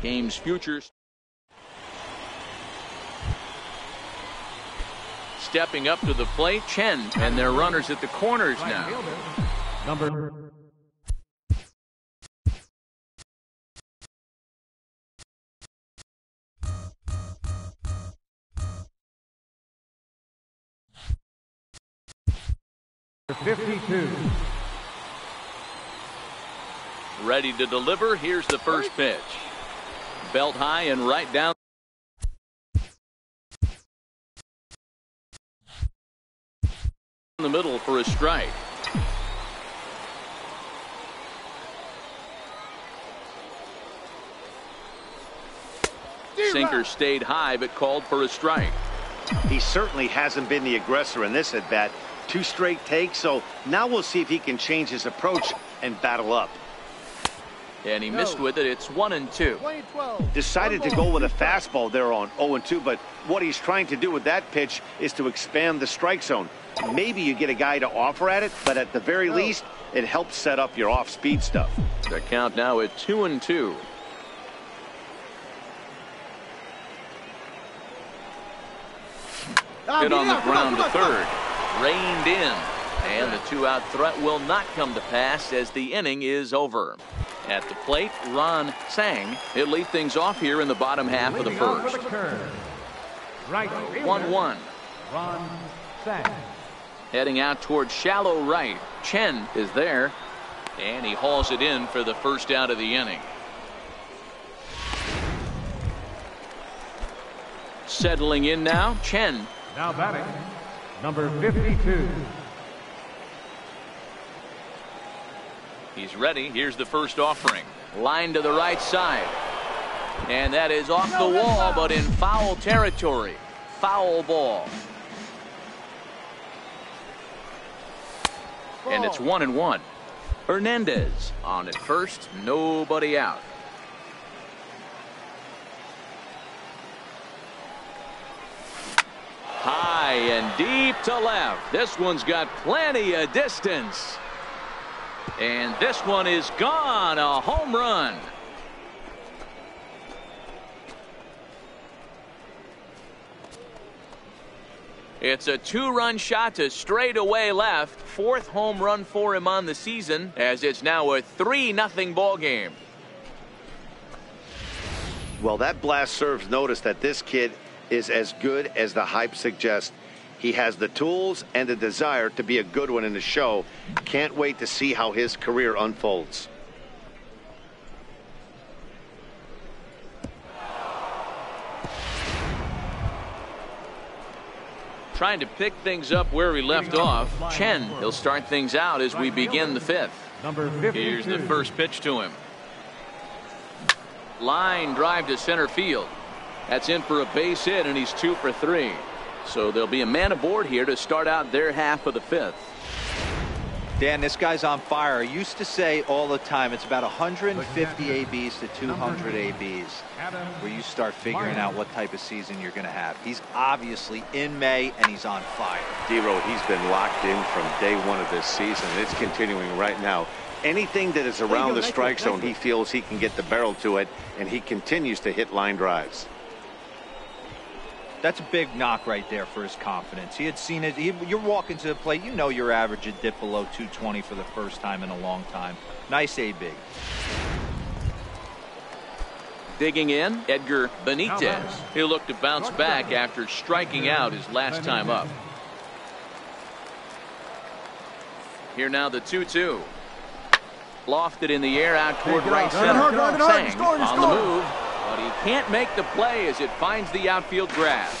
game's future. Stepping up to the plate, Chen, and their runners at the corners now. Number 52. Ready to deliver. Here's the first pitch. Belt high and right down the middle for a strike. Sinker stayed high but called for a strike. He certainly hasn't been the aggressor in this at bat. 2 straight takes, so now we'll see if he can change his approach and battle up. And he missed with it. It's 1-2. Decided to go with a fastball there on 0-2, but what he's trying to do with that pitch is to expand the strike zone. Maybe you get a guy to offer at it, but at the very least, it helps set up your off-speed stuff. The count now at 2-2. Hit on the ground to third. Reined in. And the 2-out threat will not come to pass as the inning is over. At the plate, Ron Sang. He'll lead things off here in the bottom half of the first. 1-1. Ron Sang. Heading out towards shallow right. Chen is there. And he hauls it in for the first out of the inning. Settling in now, Chen. Now batting, number 52. He's ready. Here's the first offering. Line to the right side. And that is off the wall, but in foul territory. Foul ball. And it's 1-1. Hernandez on at first. Nobody out. High and deep to left. This one's got plenty of distance. And this one is gone. A home run. It's a 2-run shot to straightaway left. 4th home run for him on the season, as it's now a 3-0 ball game. Well, that blast serves notice that this kid is as good as the hype suggests. He has the tools and the desire to be a good one in the show. Can't wait to see how his career unfolds. Trying to pick things up where he left off. Chen, he'll start things out as we begin the 5th. Number 52. Here's the first pitch to him. Line drive to center field. That's in for a base hit, and he's 2 for 3. So there'll be a man aboard here to start out their half of the 5th. Dan, this guy's on fire. I used to say all the time, it's about 150 ABs to 200 ABs where you start figuring out what type of season you're going to have. He's obviously in May, and he's on fire. D-Row, he's been locked in from day one of this season. It's continuing right now. Anything that is around the strike zone, he feels he can get the barrel to it, and he continues to hit line drives. That's a big knock right there for his confidence. He had seen it. You're walking to the plate. You know your average would dip below 220 for the first time in a long time. Nice AB. Digging in, Edgar Benitez. He'll look to bounce back after striking out his last time up. Here now the 2-2. Lofted in the air out toward right center. Sang on the move. But he can't make the play as it finds the outfield grass.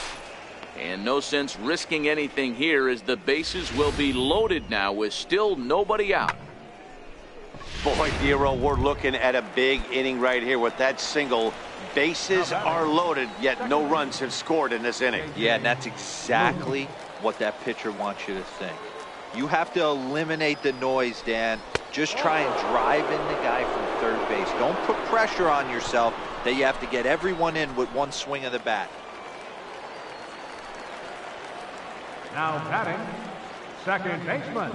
And no sense risking anything here as the bases will be loaded now with still nobody out. Boy, Dero, we're looking at a big inning right here with that single. Bases are loaded, yet no runs have scored in this inning. Yeah, and that's exactly what that pitcher wants you to think. You have to eliminate the noise, Dan. Just try and drive in the guy from third base. Don't put pressure on yourself that you have to get everyone in with one swing of the bat. Now batting, second baseman,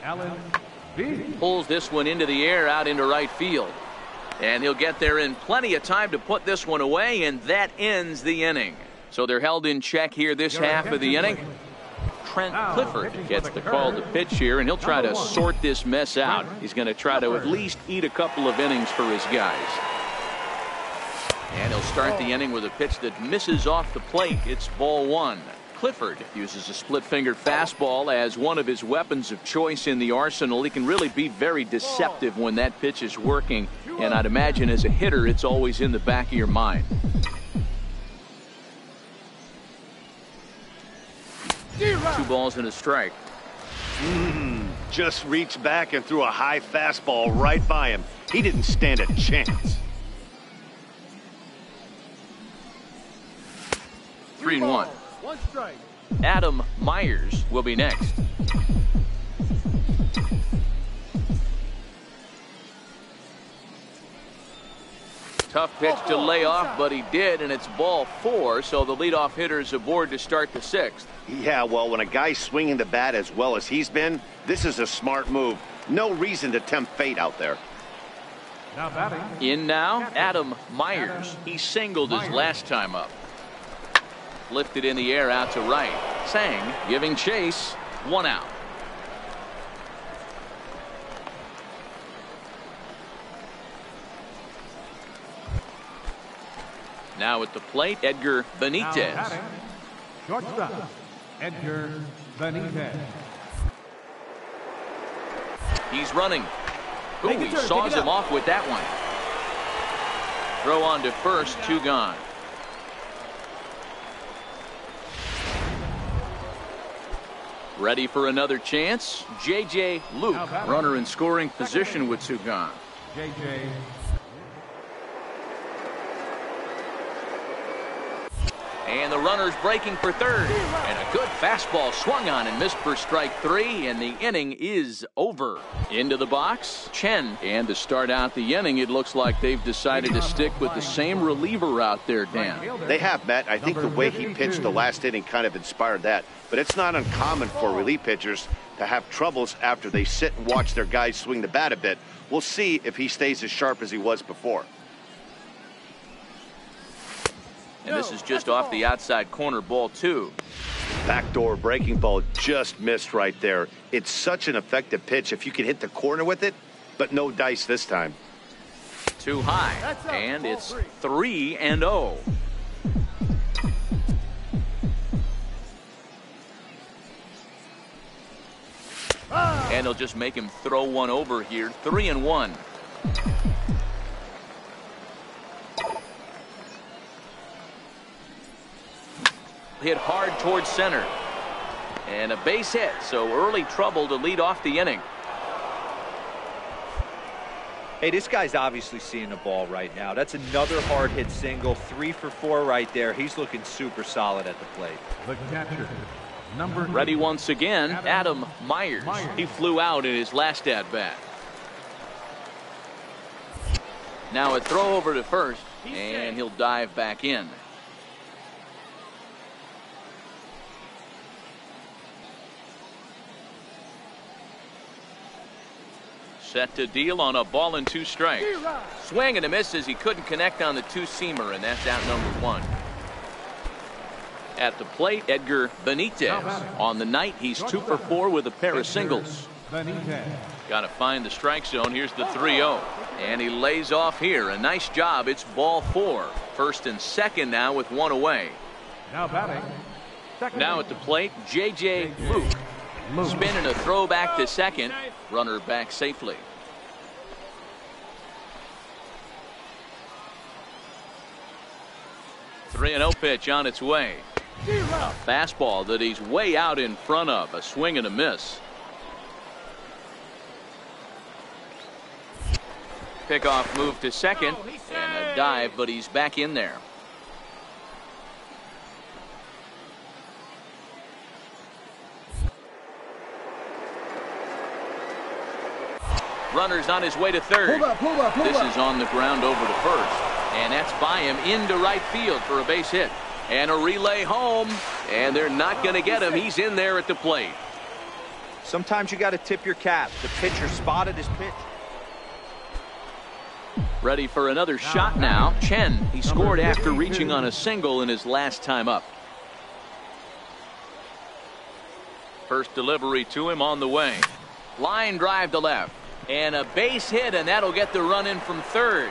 Mlb. Pulls this one into the air out into right field. And he'll get there in plenty of time to put this one away, and that ends the inning. So they're held in check here this half of the inning. Trent Clifford gets the call to pitch here, and he'll try to sort this mess out. He's going to try to at least eat a couple of innings for his guys. And he'll start the inning with a pitch that misses off the plate. It's ball one. Clifford uses a split-fingered fastball as one of his weapons of choice in the arsenal. He can really be very deceptive when that pitch is working, and I'd imagine as a hitter it's always in the back of your mind. Two balls and a strike. Just reached back and threw a high fastball right by him. He didn't stand a chance. 3-1. One strike. Adam Myers will be next. Tough pitch to lay off, but he did, and it's ball four, so the leadoff hitter's aboard to start the sixth. Yeah, well, when a guy's swinging the bat as well as he's been, this is a smart move. No reason to tempt fate out there. Now batting. In now, Adam Myers. He singled his last time up. Lifted in the air out to right. Sang giving chase. One out. Now at the plate, Edgar Benitez. Shortstop, Edgar Benitez. He's running. Ooh, he saws him off with that one. Throw on to first, two gone. Ready for another chance. J.J. Luke, runner in scoring position with two gone. J.J. And the runner's breaking for third. And a good fastball swung on and missed for strike three, and the inning is over. Into the box, Chen. And to start out the inning, it looks like they've decided to stick with the same reliever out there, Dan. They have, Matt. I think the way he pitched the last inning kind of inspired that. But it's not uncommon for relief pitchers to have troubles after they sit and watch their guys swing the bat a bit. We'll see if he stays as sharp as he was before. And this is just off the outside corner, ball two. Backdoor breaking ball just missed right there. It's such an effective pitch if you can hit the corner with it, but no dice this time. Too high, and it's 3-0. And he'll just make him throw one over here. 3-1. Hit hard towards center. And a base hit, so early trouble to lead off the inning. Hey, this guy's obviously seeing the ball right now. That's another hard hit single. 3 for 4 right there. He's looking super solid at the plate. The catcher, number Ready once again, Adam Myers. He flew out in his last at bat. Now a throw over to first, and he'll dive back in. Set to deal on a ball and two strikes. Swing and a miss as he couldn't connect on the two-seamer, and that's out number one. At the plate, Edgar Benitez. On the night, he's 2 for 4 with a pair of singles. Got to find the strike zone. Here's the 3-0. And he lays off here. A nice job. It's ball 4. First and second now with one away. Now batting. Now at the plate, J.J. Luke. Spin and a throw back to second. Runner back safely. The 3-0 pitch on its way. A fastball that he's way out in front of. A swing and a miss. Pickoff move to second. And a dive, but he's back in there. Runner's on his way to third. This is on the ground over to first. And that's by him into right field for a base hit. And a relay home. And they're not going to get him. He's in there at the plate. Sometimes you got to tip your cap. The pitcher spotted his pitch. Ready for another shot now. Chen, he scored after reaching on a single in his last time up. First delivery to him on the way. Line drive to left. And a base hit, and that'll get the run in from third.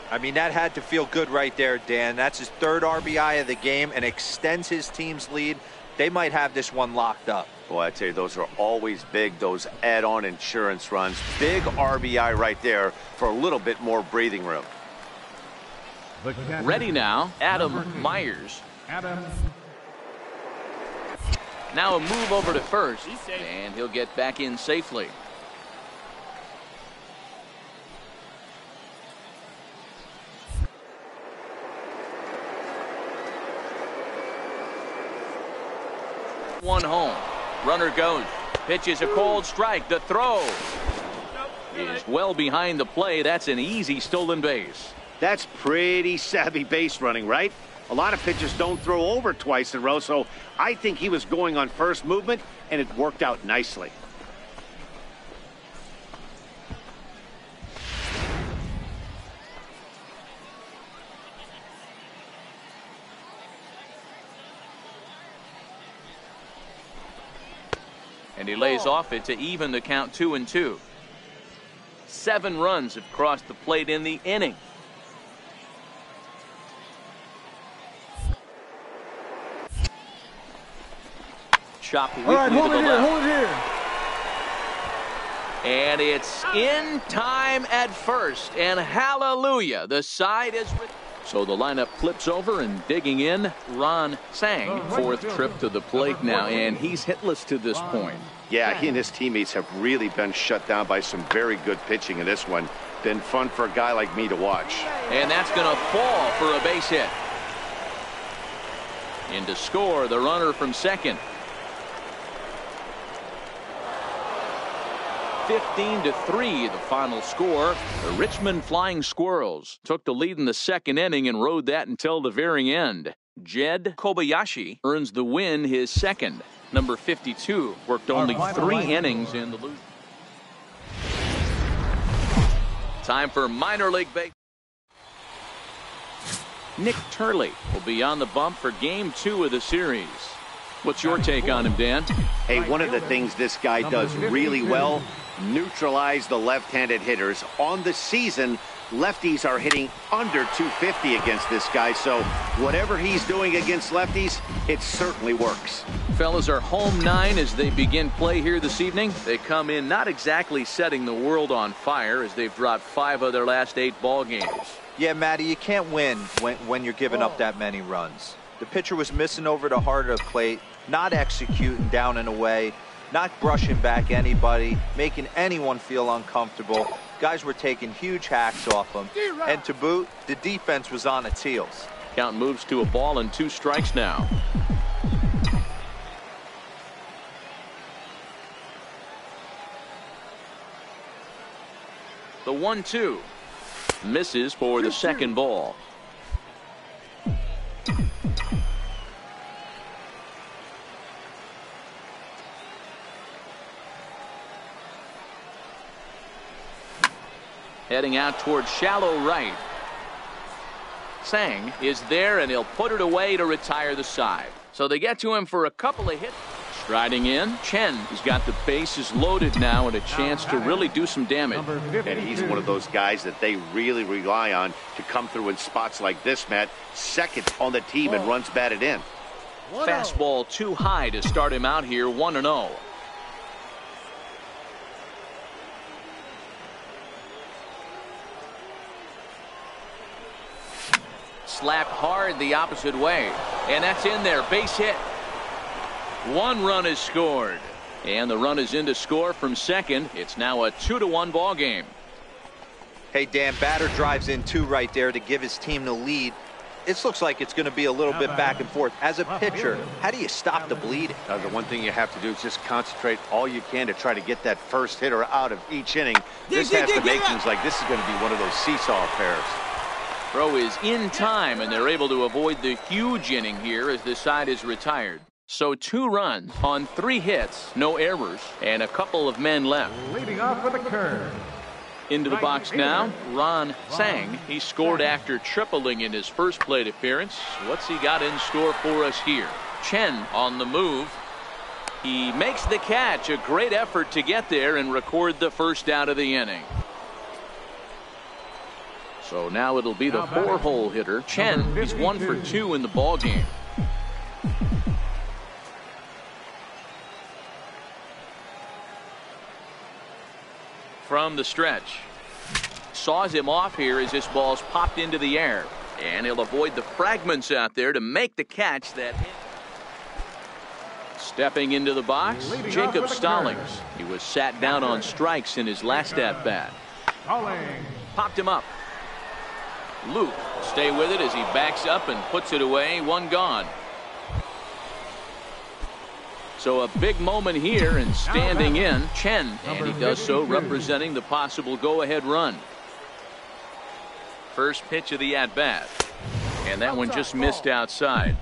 I mean, that had to feel good right there, Dan. That's his third RBI of the game and extends his team's lead. They might have this one locked up. Boy, I tell you, those are always big, those add-on insurance runs. Big RBI right there for a little bit more breathing room. Ready now, Adam Myers. Adam. Now a move over to first, and he'll get back in safely. One home. Runner goes. Pitches a cold strike. The throw is well behind the play. That's an easy stolen base. That's pretty savvy base running, right? A lot of pitchers don't throw over twice in a row, so I think he was going on first movement, and it worked out nicely. And he lays off it to even the count 2-2. 7 runs have crossed the plate in the inning. Choppy weakly to the left. Hold it here. And it's in time at first. And hallelujah, the side is with. So the lineup flips over, and digging in, Ron Sang. Fourth trip to the plate now, and he's hitless to this point. Yeah, he and his teammates have really been shut down by some very good pitching in this one. Been fun for a guy like me to watch. And that's going to fall for a base hit. In to score, the runner from second. 15-3 the final score. The Richmond Flying Squirrels took the lead in the second inning and rode that until the very end. Jed Kobayashi earns the win, his second. Number 52 worked only 3 innings in the losing. Time for minor league baseball. Nick Turley will be on the bump for game 2 of the series. What's your take on him, Dan? Hey, one of the things this guy does really well, neutralize the left-handed hitters. On the season, lefties are hitting under 250 against this guy, so whatever he's doing against lefties, it certainly works. Fellas are home 9 as they begin play here this evening. They come in not exactly setting the world on fire as they've dropped 5 of their last 8 ball games. Yeah, Matty, you can't win when you're giving up that many runs. The pitcher was missing over the heart of the plate, not executing down and away, not brushing back anybody, making anyone feel uncomfortable. Guys were taking huge hacks off him. And to boot, the defense was on its heels. Count moves to a ball and 2 strikes now. The 1-2 misses for the second ball. Heading out towards shallow right. Sang is there, and he'll put it away to retire the side. So they get to him for a couple of hits. Striding in, Chen. He's got the bases loaded now and a chance to really do some damage. And he's one of those guys that they really rely on to come through in spots like this, Matt. Second on the team and runs batted in. Fastball too high to start him out here, 1-0. Slapped hard the opposite way, and that's in there. Base hit. 1 run is scored, and the run is in to score from second. It's now a 2-1 ball game. Hey, Dan, batter drives in 2 right there to give his team the lead. It looks like it's going to be a little bit back and forth. As a pitcher, how do you stop the bleeding? The one thing you have to do is just concentrate all you can to try to get that first hitter out of each inning. This has the makings like this is going to be one of those seesaw affairs. Throw is in time, and they're able to avoid the huge inning here as the side is retired. So 2 runs on 3 hits, no errors, and a couple of men left. Leading off with a curve. Into the box now, Ron Sang. He scored after tripling in his first plate appearance. What's he got in store for us here? Chen on the move. He makes the catch. A great effort to get there and record the first out of the inning. So now it'll be the 4-hole hitter, Chen. He's 1 for 2 in the ball game. From the stretch. Saws him off here as this ball's popped into the air. And he'll avoid the fragments out there to make the catch that hit. Stepping into the box, Jacob Stallings. He was sat down on strikes in his last at-bat. Popped him up. Luke, stay with it as he backs up and puts it away. 1 gone. So a big moment here, and standing in, Chen, and he does so representing the possible go-ahead run. First pitch of the at-bat, and that one just missed outside.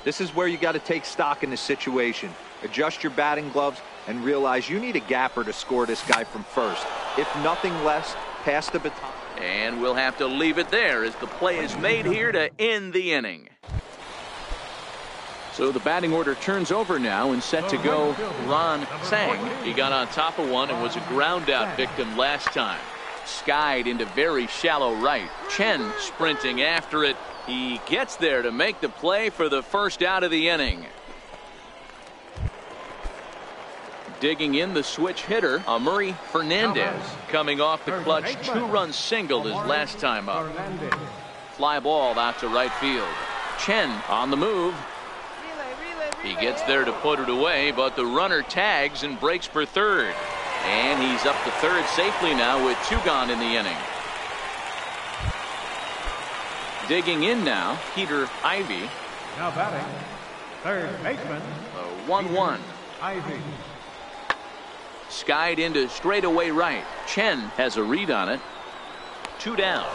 This is where you got to take stock in the situation. Adjust your batting gloves and realize you need a gapper to score this guy from first. If nothing less, pass the baton. And we'll have to leave it there as the play is made here to end the inning. So the batting order turns over now, and set to go Ron Sang. He got on top of one and was a ground out victim last time. Skied into very shallow right. Chen sprinting after it. He gets there to make the play for the first out of the inning. Digging in, the switch hitter, Murray Fernandez, coming off the clutch 2-run single his last time up. Fly ball out to right field. Chen on the move. He gets there to put it away, but the runner tags and breaks for third. And he's up to third safely now with 2 gone in the inning. Digging in now, Peter Ivy. Now batting, third baseman. 1-1. Ivy. Skied into straightaway right. Chen has a read on it. 2 down.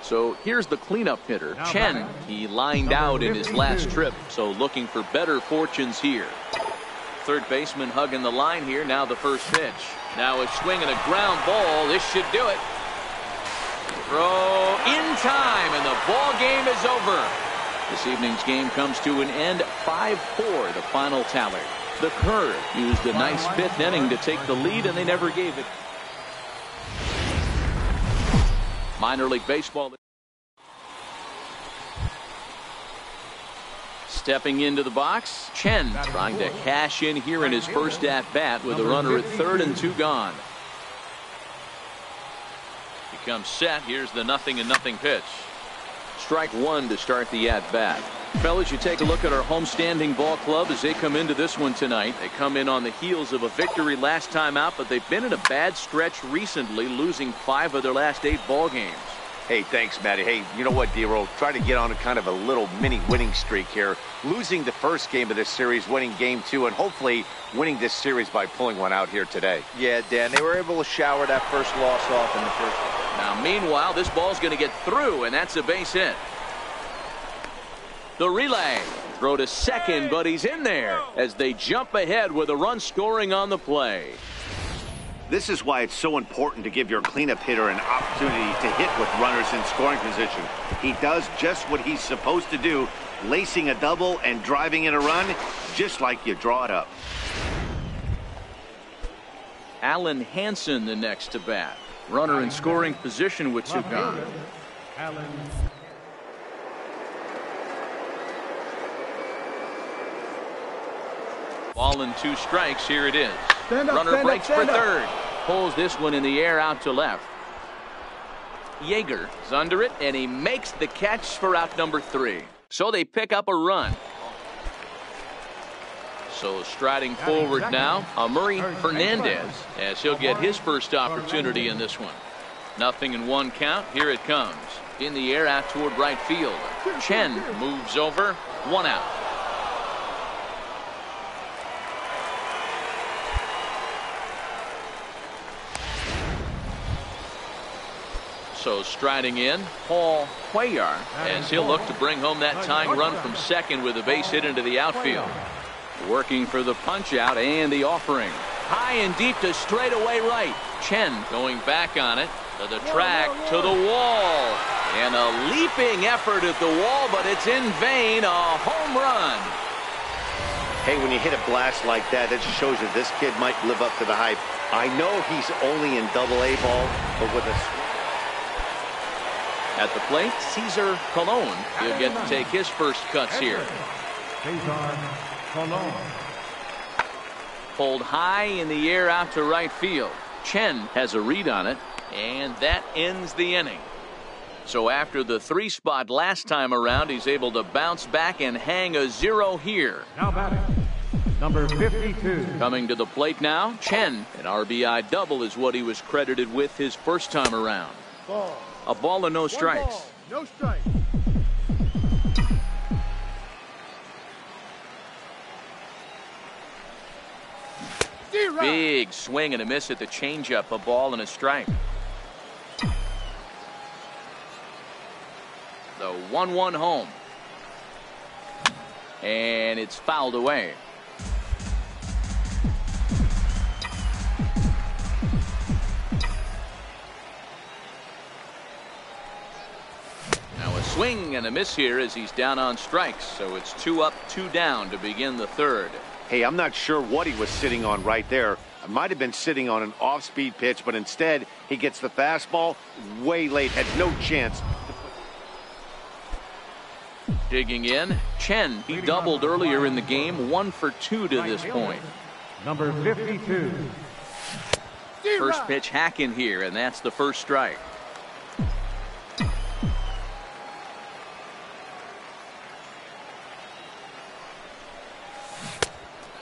So here's the cleanup hitter, Chen. He lined out in his last trip, so looking for better fortunes here. Third baseman hugging the line here. Now the first pitch. Now a swing and a ground ball. This should do it. Throw in time, and the ball game is over. This evening's game comes to an end. 5-4, the final tally. The Curve used a nice 5th inning to take the lead, and they never gave it. Minor League Baseball. Stepping into the box, Chen trying to cash in here in his first at-bat with a runner at third and 2 gone. He comes set. Here's the 0-0 pitch. Strike 1 to start the at-bat. Fellas, you take a look at our homestanding ball club as they come into this one tonight. They come in on the heels of a victory last time out, but they've been in a bad stretch recently, losing 5 of their last 8 ball games. Hey, thanks, Matty. Hey, you know what, D-Roll? Try to get on a kind of a little mini winning streak here. Losing the first game of this series, winning game 2, and hopefully winning this series by pulling one out here today. Yeah, Dan, they were able to shower that first loss off in the first game. Now, meanwhile, this ball's going to get through, and that's a base hit. The relay. Throw to second, but he's in there as they jump ahead with a run scoring on the play. This is why it's so important to give your cleanup hitter an opportunity to hit with runners in scoring position. He does just what he's supposed to do, lacing a double and driving in a run, just like you draw it up. Alan Hansen the next to bat. Runner in scoring position with 2 gone. Ball and 2 strikes. Here it is. Runner breaks for third. Pulls this one in the air out to left. Yeager is under it, and he makes the catch for out number 3. So they pick up a run. So striding forward now, Murray Fernandez, as he'll get his first opportunity in this one. 0-1 count. Here it comes. In the air out toward right field. Chen moves over. 1 out. So striding in, Paul Cuellar, as he'll look to bring home that tying run from second with a base hit into the outfield. Working for the punch out and the offering. High and deep to straightaway right. Chen going back on it to the track, to the wall. And a leaping effort at the wall, but it's in vain. A home run. Hey, when you hit a blast like that, it just shows you this kid might live up to the hype. I know he's only in Double-A ball, but with a... At the plate, Cesar Colon. He'll get to take his first cuts here. Cesar Colon. Pulled high in the air out to right field. Chen has a read on it, and that ends the inning. So after the 3-spot last time around, he's able to bounce back and hang a 0 here. Now batting, number 52. Coming to the plate now, Chen. An RBI double is what he was credited with his first time around. A ball and no strikes. No strikes. Big swing and a miss at the changeup. A ball and a strike. The 1-1 home. And it's fouled away. Now a swing and a miss here as he's down on strikes. So it's 2 up, 2 down to begin the third. Hey, I'm not sure what he was sitting on right there. It might have been sitting on an off-speed pitch, but instead he gets the fastball way late, had no chance. Digging in, Chen. He doubled earlier in the game, 1 for 2 to this point. Number 52. First pitch hack in here, and that's the first strike.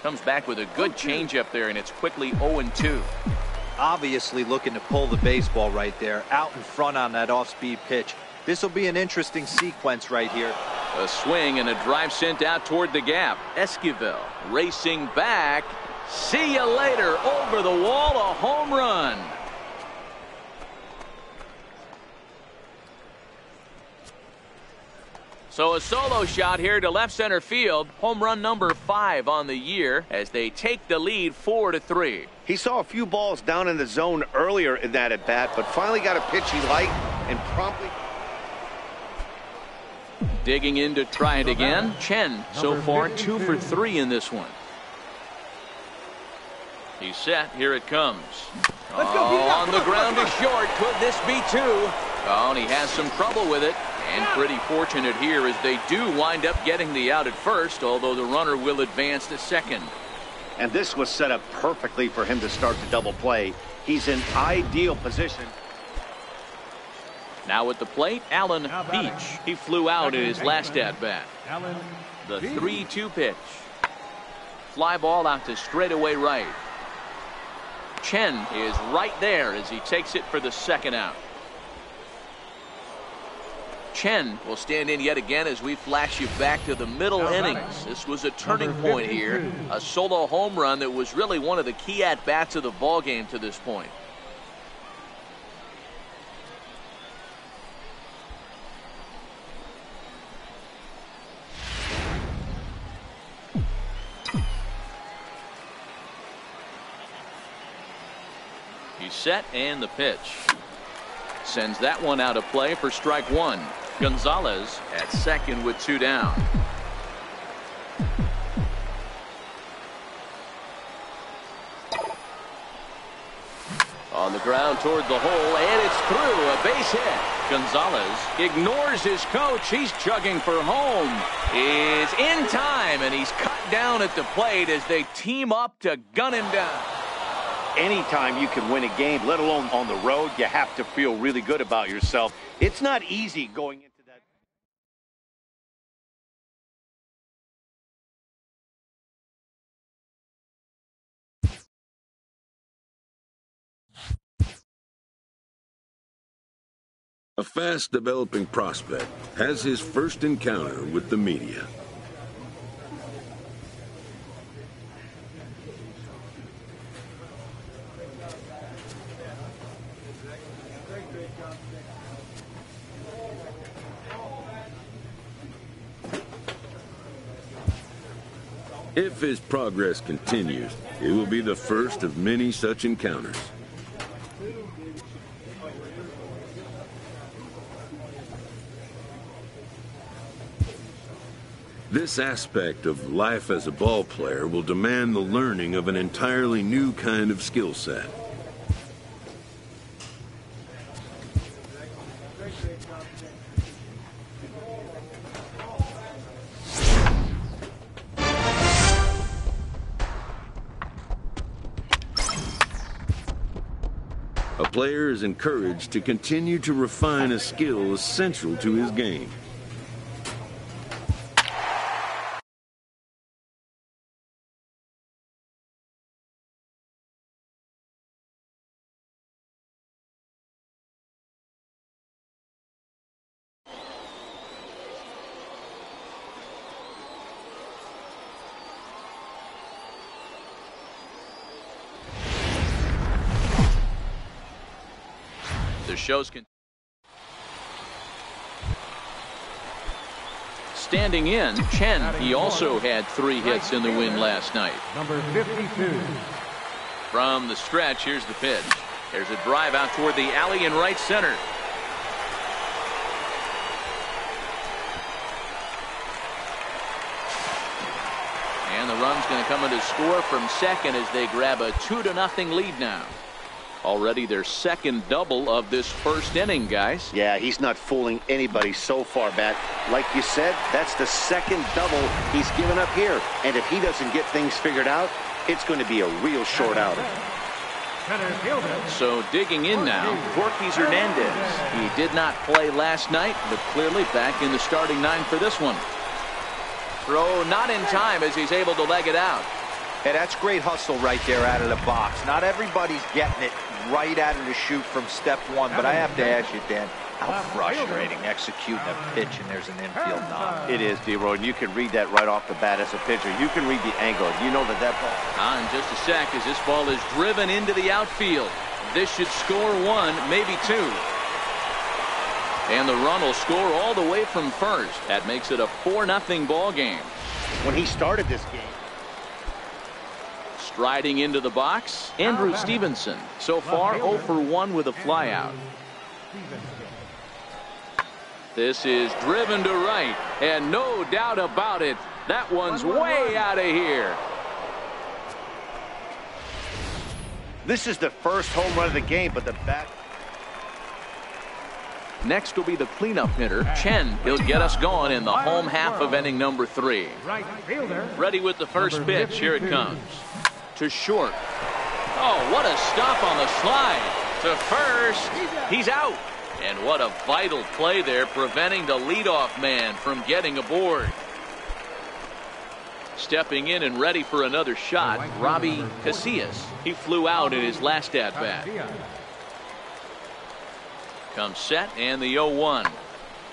Comes back with a good changeup there, and it's quickly 0-2. Obviously looking to pull the baseball right there, out in front on that off-speed pitch. This will be an interesting sequence right here. A swing and a drive sent out toward the gap. Esquivel racing back. See you later. Over the wall, a home run. So a solo shot here to left center field. Home run number 5 on the year as they take the lead 4-3. He saw a few balls down in the zone earlier in that at bat, but finally got a pitch he liked and promptly. Digging in to try it again. Chen so far 2 for 3 in this one. He's set. Here it comes. On the ground to short. Could this be 2? Oh, and he has some trouble with it. And pretty fortunate here as they do wind up getting the out at first, although the runner will advance to second. And this was set up perfectly for him to start the double play. He's in ideal position. Now at the plate, Alan Beach. He flew out in his last at-bat. The 3-2 pitch. Fly ball out to straightaway right. Chen is right there as he takes it for the second out. Chen will stand in yet again as we flash you back to the middle innings. This was a turning point here. A solo home run that was really one of the key at-bats of the ball game to this point. He's set and the pitch. Sends that one out of play for strike 1. Gonzalez at second with 2 down. On the ground toward the hole, and it's through. A base hit. Gonzalez ignores his coach. He's chugging for home. Is in time, and he's cut down at the plate as they team up to gun him down. Anytime you can win a game, let alone on the road, you have to feel really good about yourself. It's not easy going into that. A fast-developing prospect has his first encounter with the media. If his progress continues, it will be the first of many such encounters. This aspect of life as a ball player will demand the learning of an entirely new kind of skill set. A player is encouraged to continue to refine a skill essential to his game. The show's standing in. Chen, he also had 3 hits in the win last night. Number 52. From the stretch, here's the pitch. There's a drive out toward the alley in right center. And the run's going to come in to score from second as they grab a 2-0 lead now. Already their second double of this first inning, guys. Yeah, he's not fooling anybody so far, Matt. Like you said, that's the second double he's given up here. And if he doesn't get things figured out, it's going to be a real short outing. So digging in now, Jorge Hernandez. He did not play last night, but clearly back in the starting 9 for this one. Throw not in time as he's able to leg it out. Hey, that's great hustle right there out of the box. Not everybody's getting it right out of the chute from step 1, but I have to ask you, Dan, how frustrating executing a pitch and there's an infield knob. It is, D-Roy, and you can read that right off the bat as a pitcher. You can read the angle. You know that ball. In just a sec as this ball is driven into the outfield. This should score 1, maybe 2. And the run will score all the way from first. That makes it a 4-0 ball game. When he started this game, striding into the box, Andrew Stevenson. So far 0 for 1 with a flyout. This is driven to right, and no doubt about it, that one's way out of here. this is the first home run of the game, but the bat. Next will be the cleanup hitter, Chen. He'll get us going in the home half of inning number 3. Right fielder. Ready with the first pitch. Here it comes. To short. Oh, what a stop on the slide. To first. He's out. And what a vital play there, preventing the leadoff man from getting aboard. Stepping in and ready for another shot, Robbie Casillas. He flew out in his last at-bat. Comes set and the 0-1.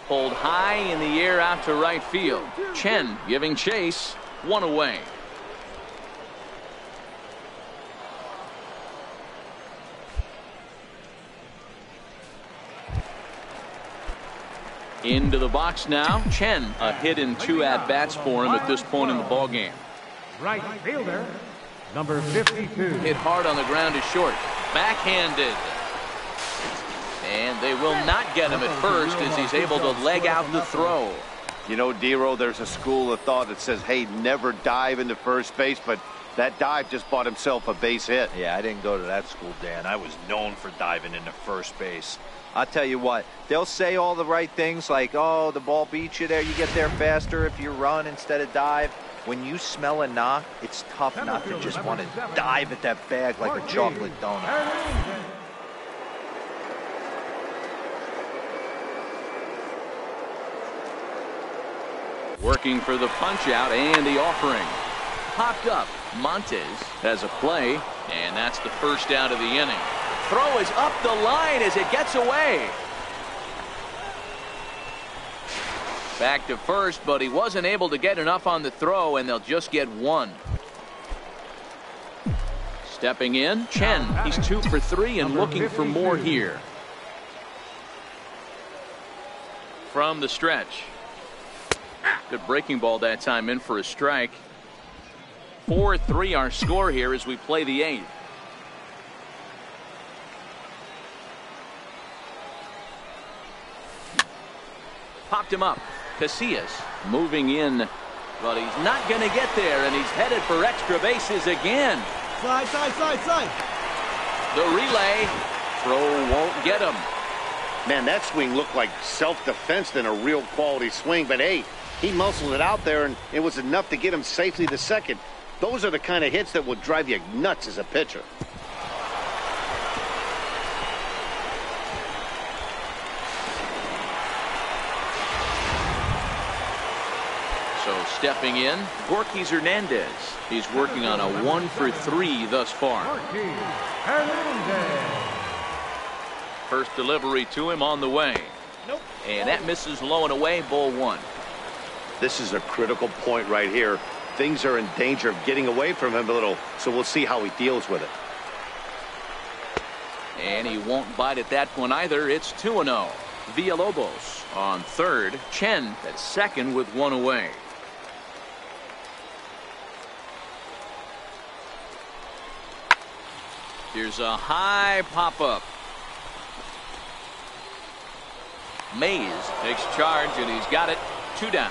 Pulled high in the air out to right field. Chen giving chase. 1 away. Into the box now. Chen, a hit in 2 at-bats for him at this point in the ballgame. Right fielder, number 52. Hit hard on the ground to short. Backhanded. And they will not get him at first as he's able to leg out the throw. You know, Dero, there's a school of thought that says, hey, never dive into first base, but that dive just bought himself a base hit. Yeah, I didn't go to that school, Dan. I was known for diving into first base. I'll tell you what, they'll say all the right things like, oh, the ball beats you there, you get there faster if you run instead of dive. When you smell a knock, it's tough not to just want to dive at that bag like a chocolate donut. Working for the punch out and the offering. Popped up. Montes has a play, and that's the first out of the inning. Throw is up the line as it gets away. Back to first, but he wasn't able to get enough on the throw, and they'll just get 1. Stepping in, Chen. He's 2 for 3 and looking for more here. from the stretch. Good breaking ball that time, in for a strike. 4-3 our score here as we play the 8th. Popped him up. Casillas moving in, but he's not going to get there, and he's headed for extra bases again. Side, side, side, side. The relay. Throw won't get him. Man, that swing looked like self-defense than a real quality swing, but hey, he muscled it out there, and it was enough to get him safely to second. Those are the kind of hits that will drive you nuts as a pitcher. So stepping in, Gorkys Hernandez. He's working on a 1-for-3 thus far. Gorkys Hernandez. First delivery to him on the way. Nope. And that misses low and away, ball 1. This is a critical point right here. Things are in danger of getting away from him a little, so we'll see how he deals with it. And he won't bite at that one either. It's 2-0. Villalobos on third. Chen at second with 1 away. Here's a high pop-up. Mays takes charge, and he's got it. 2 down.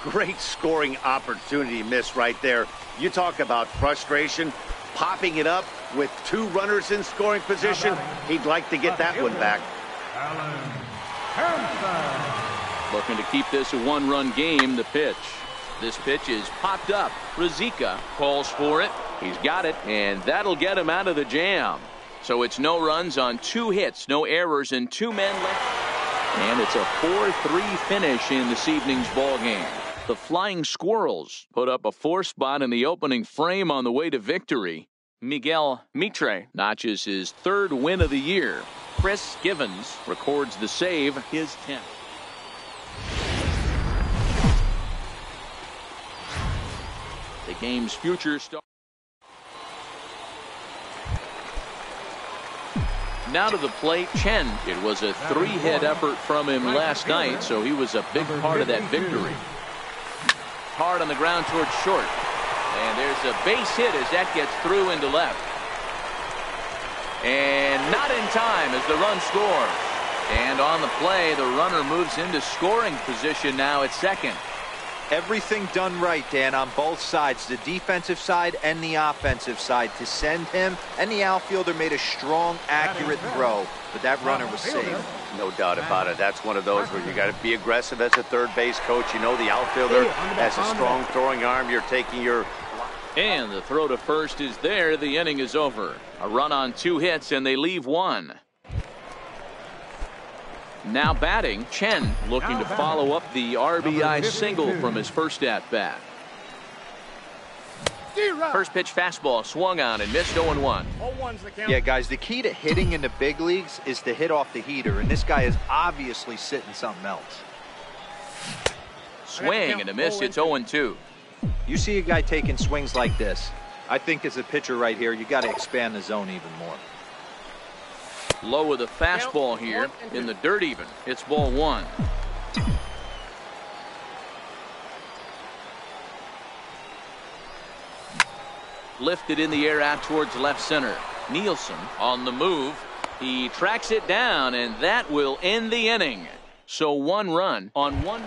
Great scoring opportunity missed right there. You talk about frustration, popping it up with 2 runners in scoring position. He'd like to get that one back. Looking to keep this a 1-run game. The pitch. This pitch is popped up. Ruzicka calls for it. He's got it, and that'll get him out of the jam. So it's no runs on 2 hits, no errors, and 2 men left. And it's a 4-3 finish in this evening's ball game. The Flying Squirrels put up a 4 spot in the opening frame on the way to victory. Miguel Mitre notches his 3rd win of the year. Chris Givens records the save, his 10th. The game's future starts. Now to the plate, Chen. It was a 3-hit effort from him last night, so he was a big part of that victory. Hard on the ground towards short. And there's a base hit as that gets through into left. And not in time as the run scores. And on the play, the runner moves into scoring position now at second. Everything done right, Dan, on both sides, the defensive side and the offensive side, to send him, and the outfielder made a strong, accurate throw, but that runner was safe. No doubt about it. That's one of those where you got to be aggressive as a third base coach. You know the outfielder has a strong throwing arm. You're taking your... And the throw to first is there. The inning is over. A run on 2 hits, and they leave 1. Now batting, Chen looking to follow up the RBI single from his first at-bat. First pitch fastball swung on and missed 0-1. Yeah, guys, the key to hitting in the big leagues is to hit off the heater, and this guy is obviously sitting something else. Swing and a miss. It's 0-2. You see a guy taking swings like this. I think as a pitcher right here, you got to expand the zone even more. Low with a fastball here in the dirt even. It's ball 1. Lifted in the air out towards left center. Nielsen on the move. He tracks it down, and that will end the inning. So 1 run on 1.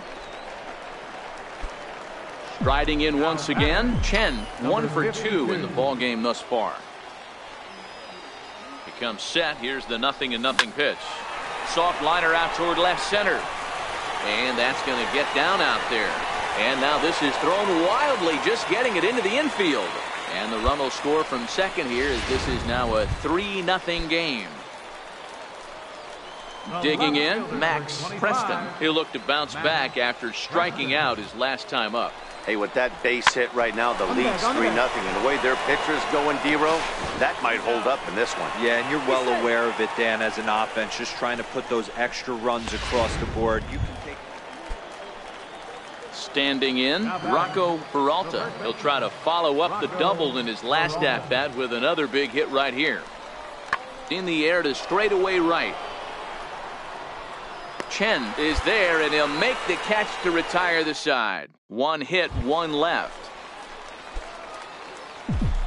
Striding in once again, Chen 1 for 2 in the ball game thus far. Comes set. Here's the 0-0 pitch. Soft liner out toward left center. And that's going to get down out there. And now this is thrown wildly, just getting it into the infield. And the run will score from second here as this is now a 3-0 game. Digging in, Max Preston. He'll look to bounce back after striking out his last time up. Hey, with that base hit right now, the lead's 3-0. And the way their pitcher's going, D-Row, that might hold up in this one. Yeah, and you're well aware of it, Dan, as an offense, just trying to put those extra runs across the board. You can take... Standing in, Rocco Peralta. He'll try to follow up the double in his last at-bat with another big hit right here. In the air to straightaway right. Chen is there, and he'll make the catch to retire the side. One hit, one left.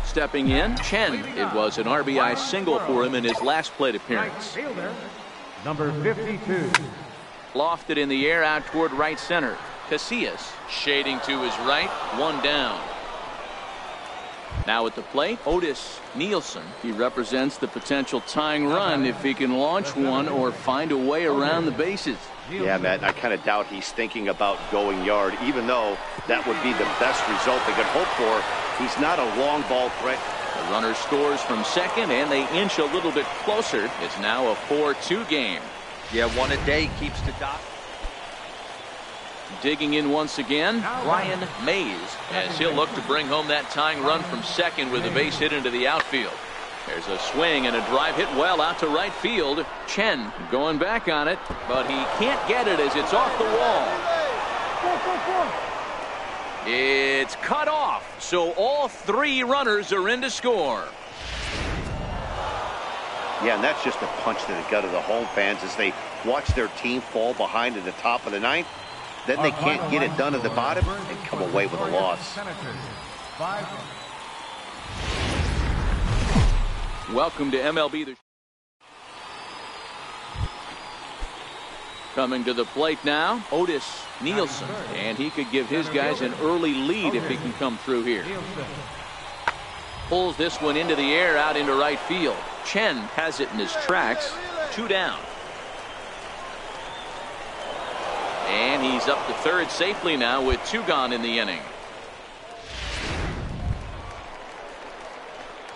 Stepping in, Chen. It was an RBI single for him in his last plate appearance. Number 52. Lofted in the air out toward right center. Casillas shading to his right. One down. Now at the plate, Otis Nielsen. He represents the potential tying run if he can launch one or find a way around the bases. Yeah, Matt, I kind of doubt he's thinking about going yard, even though that would be the best result they could hope for. He's not a long ball threat. The runner scores from second, and they inch a little bit closer. It's now a 4-2 game. Yeah, one a day keeps the dot. Digging in once again, Ryan Mays, as he'll look to bring home that tying run from second with a base hit into the outfield. There's a swing and a drive hit well out to right field. Chen going back on it, but he can't get it as it's off the wall. It's cut off, so all three runners are in to score. Yeah, and that's just a punch to the gut of the home fans as they watch their team fall behind at the top of the ninth. Then they can't get it done at the bottom and come away with a loss. Welcome to MLB The Show. Coming to the plate now, Otis Nielsen, and he could give his guys an early lead if he can come through here. Pulls this one into the air out into right field. Chen has it in his tracks. Two down. And he's up to third safely now with two gone in the inning.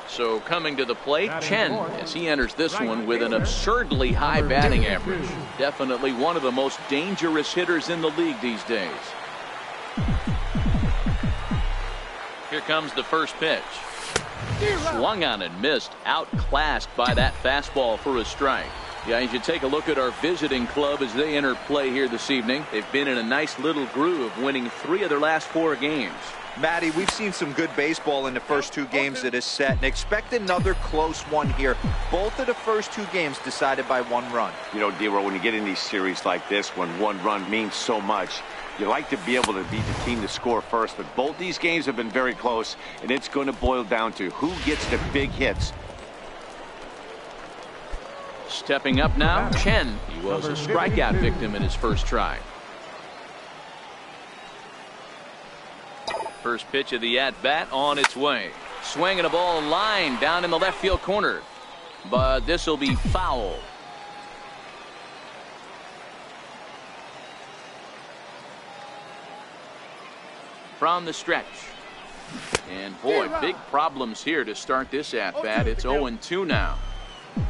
So coming to the plate, Chen, as he enters this one with an absurdly high batting average. Definitely one of the most dangerous hitters in the league these days. Here comes the first pitch. Swung on and missed, outclassed by that fastball for a strike. Yeah, you should take a look at our visiting club as they enter play here this evening. They've been in a nice little groove, winning 3 of their last 4 games. Matty, we've seen some good baseball in the first 2 games of this set, and expect another close one here. Both of the first 2 games decided by 1 run. You know, D-Roll, when you get in these series like this, when 1 run means so much, you like to be able to beat the team to score first. But both these games have been very close, and it's going to boil down to who gets the big hits. Stepping up now, Chen. He was a strikeout victim in his first try. First pitch of the at-bat on its way. Swinging a ball line down in the left field corner. But this will be foul. From the stretch. And boy, big problems here to start this at-bat. It's 0-2 now.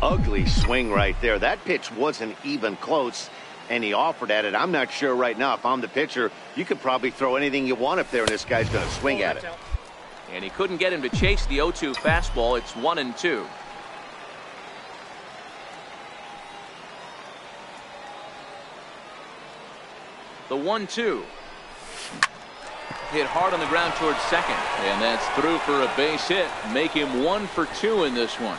Ugly swing right there. That pitch wasn't even close, and he offered at it. I'm not sure right now if I'm the pitcher. You could probably throw anything you want up there, and this guy's going to swing at it. And he couldn't get him to chase the 0-2 fastball. It's 1-2. The 1-2. Hit hard on the ground towards second. And that's through for a base hit. Make him 1 for 2 in this one.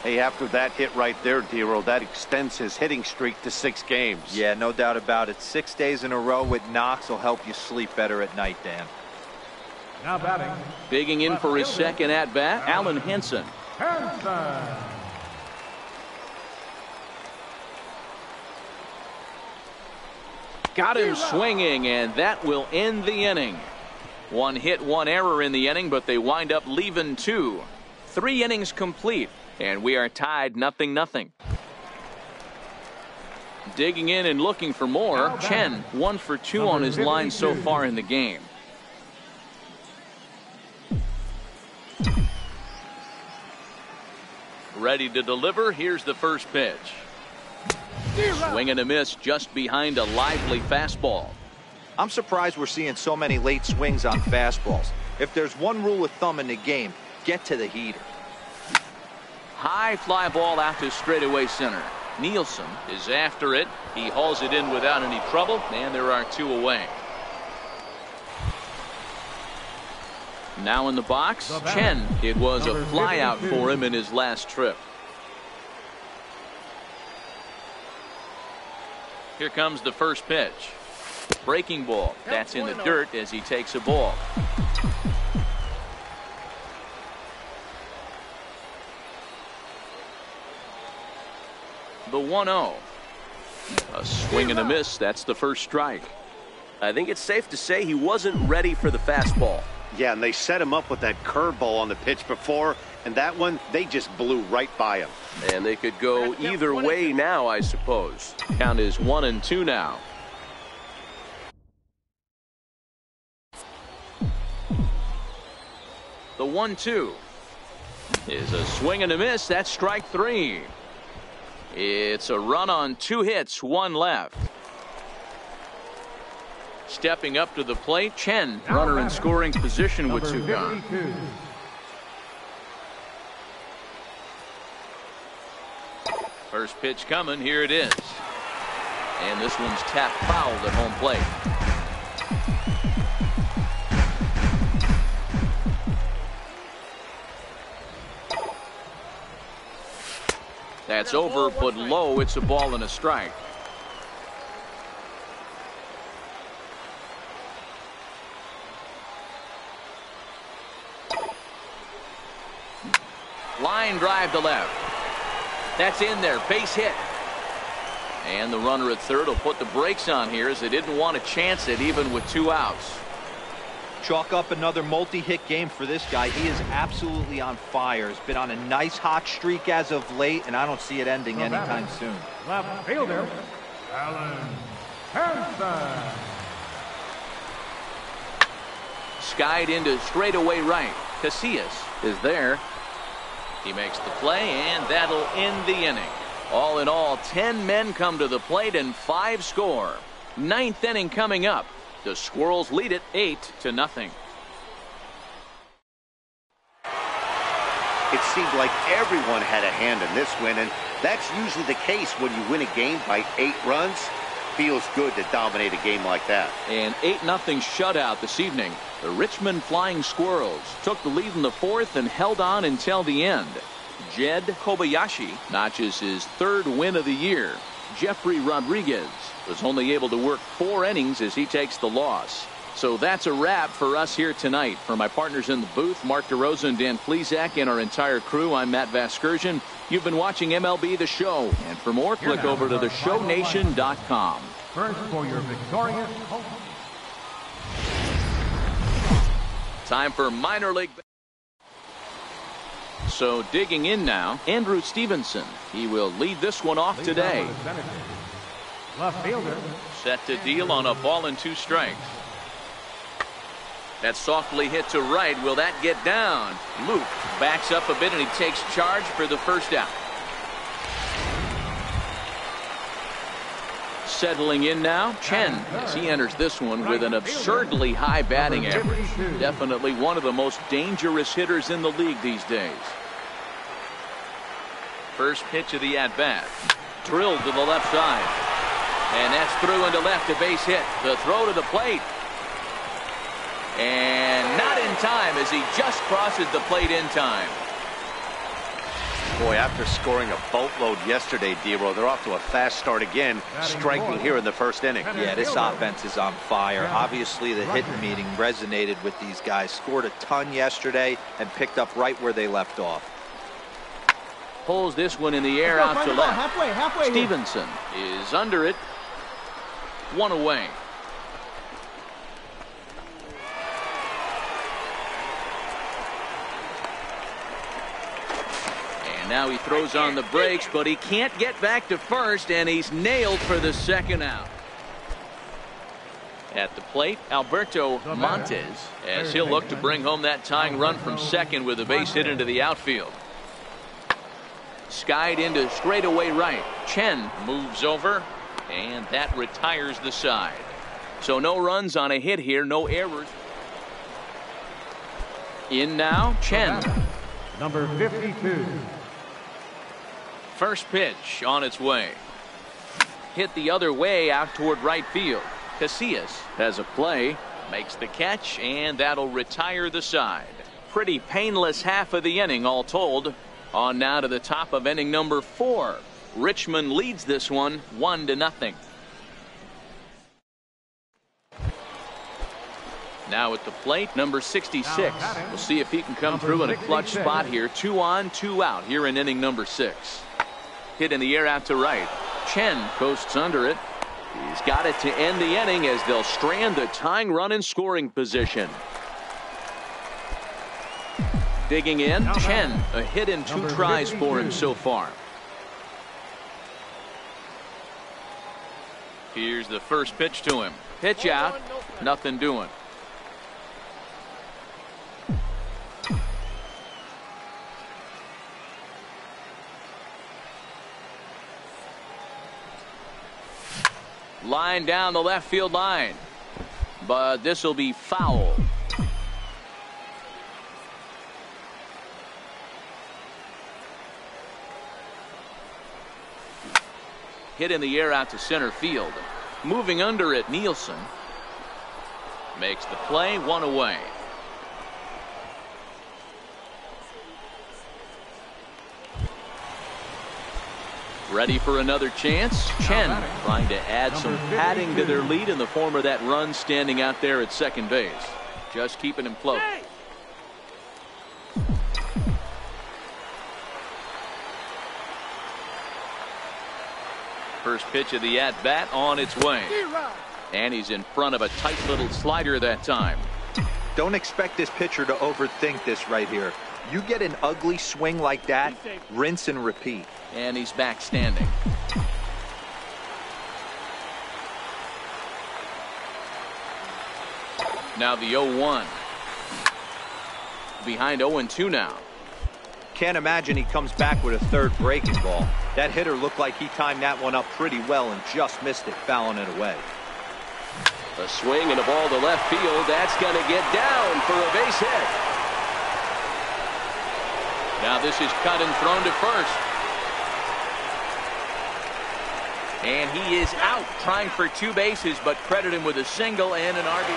Hey, after that hit right there, D-Roll, that extends his hitting streak to 6 games. Yeah, no doubt about it. 6 days in a row with knocks will help you sleep better at night, Dan. Now batting. Digging in for his second at-bat, Alan Henson. Got him swinging, and that will end the inning. 1 hit, 1 error in the inning, but they wind up leaving 2. 3 innings complete. And we are tied 0-0. Digging in and looking for more. Chen 1 for 2 on his line so far in the game. Ready to deliver. Here's the first pitch. Swing and a miss just behind a lively fastball. I'm surprised we're seeing so many late swings on fastballs. If there's one rule of thumb in the game, get to the heater. High fly ball out to straightaway center. Nielsen is after it. He hauls it in without any trouble, and there are 2 away. Now in the box, Chen. It was a flyout for him in his last trip. Here comes the first pitch. Breaking ball. That's in the dirt as he takes a ball. The 1-0. A swing and a miss. That's the first strike. I think it's safe to say he wasn't ready for the fastball. Yeah, and they set him up with that curveball on the pitch before, and that one, they just blew right by him. And they could go either way now, I suppose. Count is 1-2 now. The 1-2 is a swing and a miss. That's strike 3. It's a run on 2 hits, 1 left. Stepping up to the plate, Chen, runner in scoring position with 2 gone. First pitch coming, here it is. And this one's tapped foul at home plate. That's over, but low. It's a ball and a strike. Line drive to left. That's in there. Base hit. And the runner at third will put the brakes on here as they didn't want to chance it even with 2 outs. Chalk up another multi-hit game for this guy. He is absolutely on fire. He's been on a nice hot streak as of late, and I don't see it ending anytime soon. Left fielder, Alan Hansen. Skied into straightaway right. Casillas is there. He makes the play, and that'll end the inning. All in all, 10 men come to the plate and 5 score. 9th inning coming up. The Squirrels lead it 8-0. It seemed like everyone had a hand in this win, and that's usually the case when you win a game by 8 runs. Feels good to dominate a game like that. An 8-0 shutout this evening. The Richmond Flying Squirrels took the lead in the 4th and held on until the end. Jed Kobayashi notches his 3rd win of the year. Jeffrey Rodriguez was only able to work 4 innings as he takes the loss. So that's a wrap for us here tonight. For my partners in the booth, Mark DeRosa and Dan Plesac, and our entire crew, I'm Matt Vasgersian. You've been watching MLB The Show. And for more, click over to theshownation.com. First for your victorious. Time for minor league. So digging in now, Andrew Stevenson. He will lead this one off today. Left fielder. Set to deal on a ball and 2 strikes. That's softly hit to right. Will that get down? Luke backs up a bit and he takes charge for the first out. Settling in now, Chen, as he enters this one with an absurdly high batting average. Definitely one of the most dangerous hitters in the league these days. First pitch of the at-bat. Drilled to the left side. And that's through into left, a base hit. The throw to the plate. And not in time as he just crosses the plate in time. Boy, after scoring a boatload yesterday, D-Row, they're off to a fast start again, striking here in the 1st inning. Yeah, this offense is on fire. Obviously, the hitting meeting resonated with these guys. Scored a ton yesterday and picked up right where they left off. Pulls this one in the air out to left. Halfway. Stevenson is under it. 1 away. Now he throws on the brakes, but he can't get back to first, and he's nailed for the 2nd out. At the plate, Alberto Montes, as he'll look to bring home that tying run from 2nd with a base hit into the outfield. Skied into straightaway right. Chen moves over, and that retires the side. So no runs on a hit here, no errors. In now, Chen. Number 52. First pitch on its way. Hit the other way out toward right field. Casillas has a play. Makes the catch, and that'll retire the side. Pretty painless half of the inning all told. On now to the top of inning number 4. Richmond leads this one 1-0. Now at the plate, number 66. We'll see if he can come through in a clutch spot here. 2 on, 2 out here in inning number 6. Hit in the air out to right. Chen coasts under it. He's got it to end the inning as they'll strand the tying run in scoring position. Digging in, Chen, a hit in 2 tries for him so far. Here's the first pitch to him. Pitch out, nothing doing. Line down the left field line, but this will be foul. Hit in the air out to center field. Moving under it, Nielsen makes the play, 1 away. Ready for another chance. Chen trying to add some padding to their lead in the form of that run standing out there at second base. Just keeping him floating. First pitch of the at-bat on its way. And he's in front of a tight little slider that time. Don't expect this pitcher to overthink this right here. You get an ugly swing like that, rinse and repeat. And he's back standing. Now the 0-1. Behind 0-2 now. Can't imagine he comes back with a third breaking ball. That hitter looked like he timed that one up pretty well and just missed it, fouling it away. A swing and a ball to left field. That's going to get down for a base hit. Now this is cut and thrown to first. And he is out trying for 2 bases, but credit him with a single and an RBI.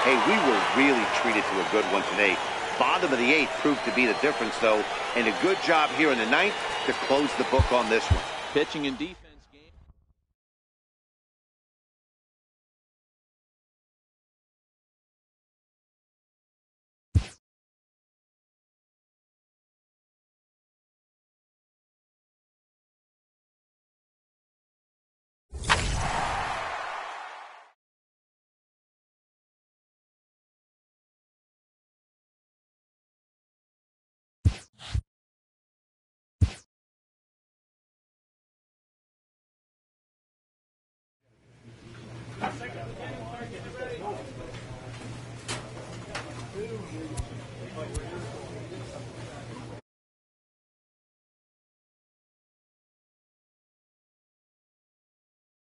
Hey, we were really treated to a good one today. Bottom of the 8th proved to be the difference, though, and a good job here in the 9th to close the book on this one. Pitching and defense.